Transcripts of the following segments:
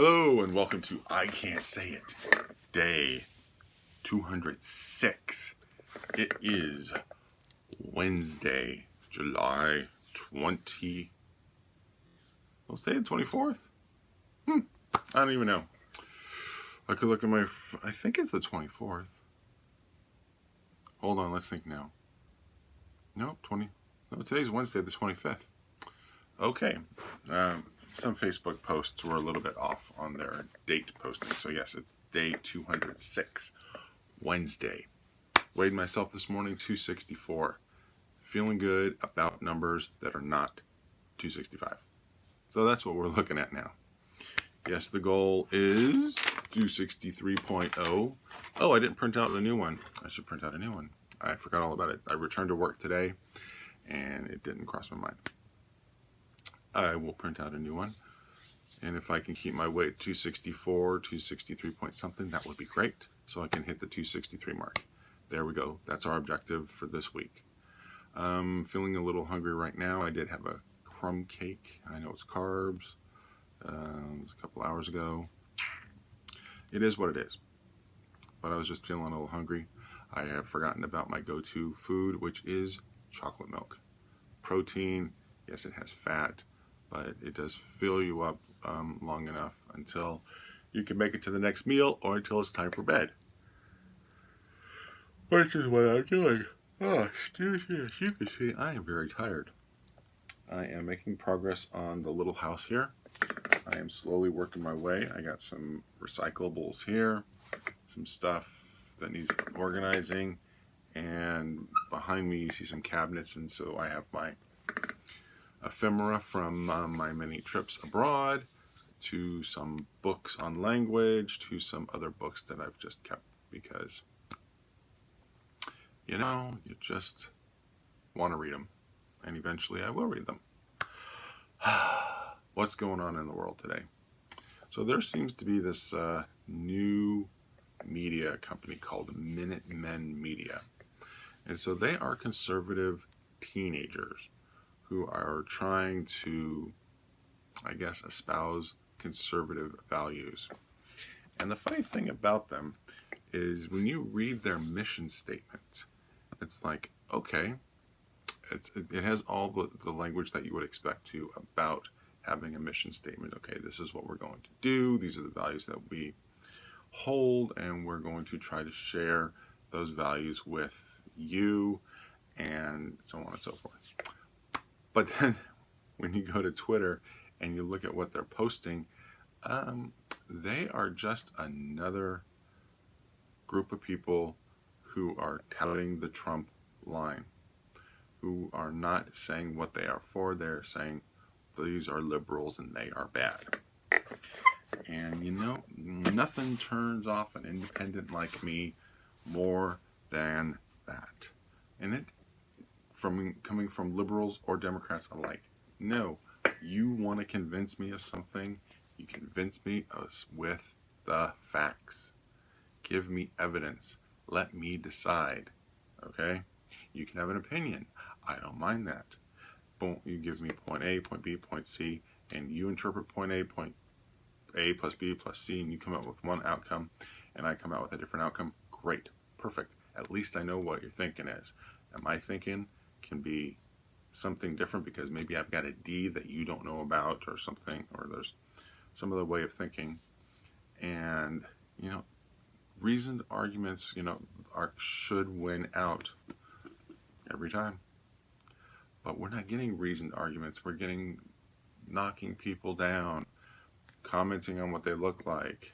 Hello and welcome to I Can't Say It, day 206. It is Wednesday, July 20. Let's say the 24th? I don't even know. I could look at I think it's the 24th. Hold on, let's think now. No, today's Wednesday, the 25th. Okay. Some Facebook posts were a little bit off on their date posting. So yes, it's day 206, Wednesday. Weighed myself this morning, 264. Feeling good about numbers that are not 265. So that's what we're looking at now. Yes, the goal is 263.0. Oh, I didn't print out a new one. I should print out a new one. I forgot all about it. I returned to work today and it didn't cross my mind. I will print out a new one. And if I can keep my weight 264, 263 point something, that would be great. So I can hit the 263 mark. There we go. That's our objective for this week. Feeling a little hungry right now. I did have a crumb cake. I know it's carbs. It was a couple hours ago. It is what it is. But I was just feeling a little hungry. I have forgotten about my go-to food, which is chocolate milk. Protein, yes, it has fat, but it does fill you up long enough until you can make it to the next meal or until it's time for bed. Which is what I'm doing. Oh, excuse me, as you can see, I am very tired. I am making progress on the little house here. I am slowly working my way. I got some recyclables here, some stuff that needs organizing, and behind me you see some cabinets, and so I have my ephemera from my many trips abroad, to some books on language, to some other books that I've just kept because, you just want to read them, and eventually I will read them. What's going on in the world today? So there seems to be this new media company called Minutemen Media. And so they are conservative teenagers who are trying to, I guess, espouse conservative values. And the funny thing about them is when you read their mission statement, it's like, okay, it has all the language that you would expect to about having a mission statement. Okay, this is what we're going to do. These are the values that we hold, and we're going to try to share those values with you, and so on and so forth. But then when you go to Twitter and you look at what they're posting, they are just another group of people who are touting the Trump line, who are not saying what they are for. They're saying these are liberals and they are bad. And nothing turns off an independent like me more than that. And it coming from liberals or Democrats alike. No, you want to convince me of something, you convince me with the facts. Give me evidence. Let me decide. Okay? You can have an opinion. I don't mind that. But you give me point A, point B, point C, and you interpret point A plus B plus C, and you come up with one outcome, and I come out with a different outcome. Great. Perfect. At least I know what your thinking is. And my thinking can be something different because maybe I've got a D that you don't know about or something, or there's some other way of thinking. And, reasoned arguments, should win out every time. But we're not getting reasoned arguments. We're getting knocking people down, commenting on what they look like.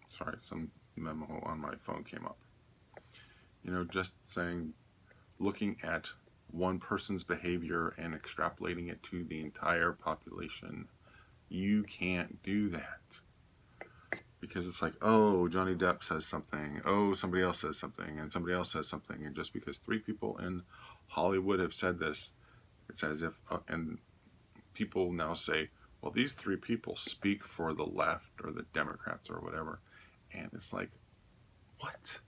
Sorry, some memo on my phone came up. Just saying, looking at one person's behavior and extrapolating it to the entire population. You can't do that. Because it's like, oh, Johnny Depp says something, oh, somebody else says something, and somebody else says something, and just because 3 people in Hollywood have said this, it's as if, and people now say, well, these 3 people speak for the left or the Democrats or whatever, and it's like, what?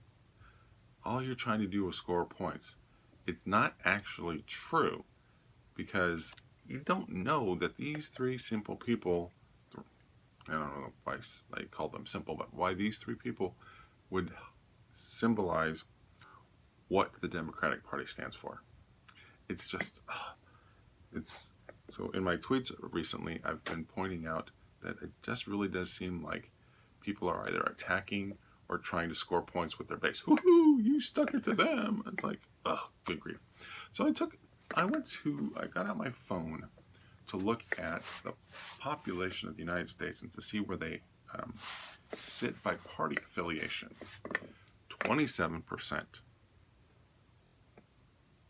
All you're trying to do is score points. It's not actually true, because you don't know that these three simple people, I don't know why I call them simple, but why these three people would symbolize what the Democratic Party stands for. It's just, it's, so in my tweets recently, I've been pointing out that it just really does seem like people are either attacking or trying to score points with their base. Woohoo, you stuck it to them. It's like, oh, good grief. So I got out my phone to look at the population of the United States and to see where they sit by party affiliation. 27%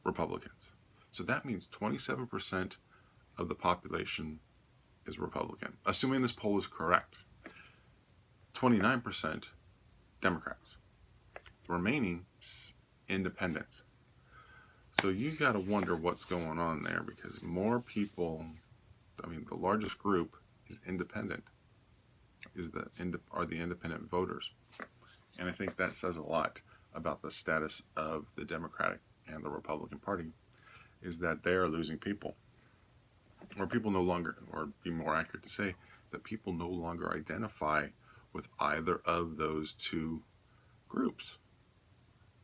Republicans. So that means 27% of the population is Republican. Assuming this poll is correct. 29% Democrats. The remaining independents. So you got to wonder what's going on there, because more people, the largest group is independent, are the independent voters. And I think that says a lot about the status of the Democratic and the Republican Party, is that they are losing people. Or people no longer, or be more accurate to say, that people no longer identify with either of those two groups.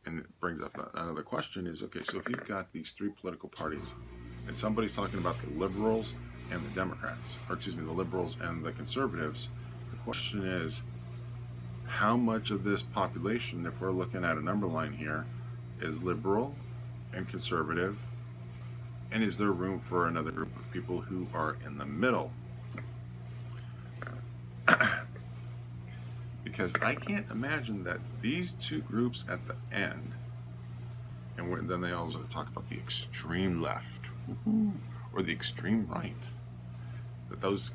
And it brings up another question is, okay, so if you've got these three political parties, and somebody's talking about the liberals and the Democrats, the liberals and the conservatives, the question is, how much of this population, if we're looking at a number line here, is liberal and conservative, and is there room for another group of people who are in the middle? Because I can't imagine that these two groups at the end, and then they also talk about the extreme left or the extreme right, that those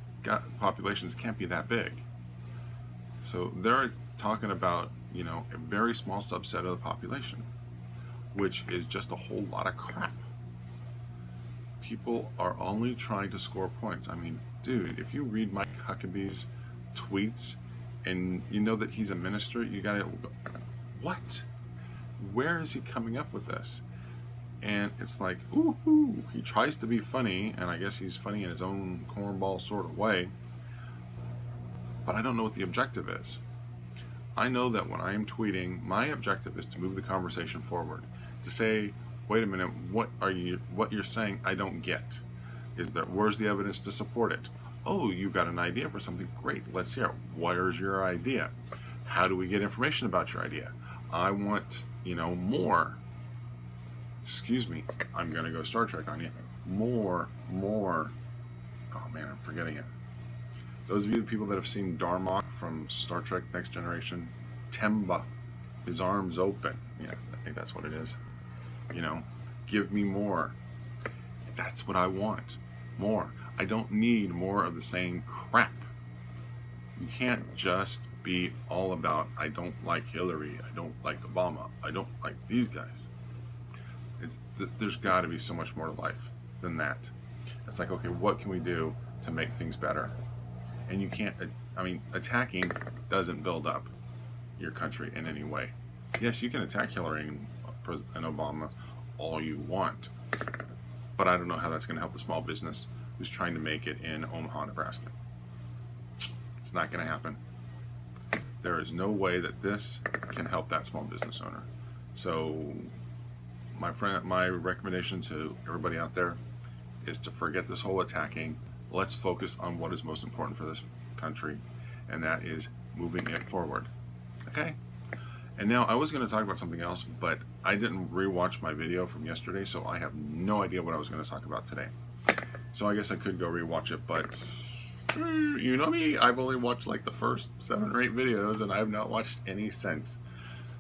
populations can't be that big. So they're talking about, a very small subset of the population, which is just a whole lot of crap. People are only trying to score points. Dude, if you read Mike Huckabee's tweets and you know that he's a minister, you gotta, what? Where is he coming up with this? And it's like, ooh, he tries to be funny, and I guess he's funny in his own cornball sort of way, but I don't know what the objective is. I know that when I am tweeting, my objective is to move the conversation forward, to say, wait a minute, what you're saying I don't get. Where's the evidence to support it? Oh, you got an idea for something, great, let's hear it. Where's your idea? How do we get information about your idea? I want, more. Excuse me, I'm gonna go Star Trek on you. More. Oh man, I'm forgetting it. Those of you people that have seen Darmok from Star Trek Next Generation, Temba, his arms open. Yeah, I think that's what it is. Give me more. That's what I want. More. I don't need more of the same crap. You can't just be all about, I don't like Hillary, I don't like Obama, I don't like these guys. There's got to be so much more to life than that. It's like, okay, what can we do to make things better? And you can't, attacking doesn't build up your country in any way. Yes, you can attack Hillary and Obama all you want, but I don't know how that's going to help the small business who's trying to make it in Omaha, Nebraska. It's not going to happen. There is no way that this can help that small business owner. So my recommendation to everybody out there is to forget this whole attacking. Let's focus on what is most important for this country, and that is moving it forward. Okay? And now I was going to talk about something else, but I didn't rewatch my video from yesterday, so I have no idea what I was going to talk about today. So I guess I could go rewatch it, but you know me, I've only watched like the first 7 or 8 videos, and I have not watched any since.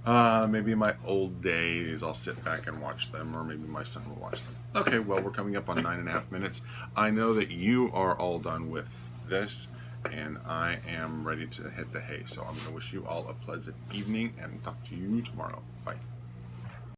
Maybe in my old days I'll sit back and watch them, or maybe my son will watch them. Okay, well, we're coming up on 9.5 minutes. I know that you are all done with this, and I am ready to hit the hay. So I'm going to wish you all a pleasant evening and talk to you tomorrow. Bye.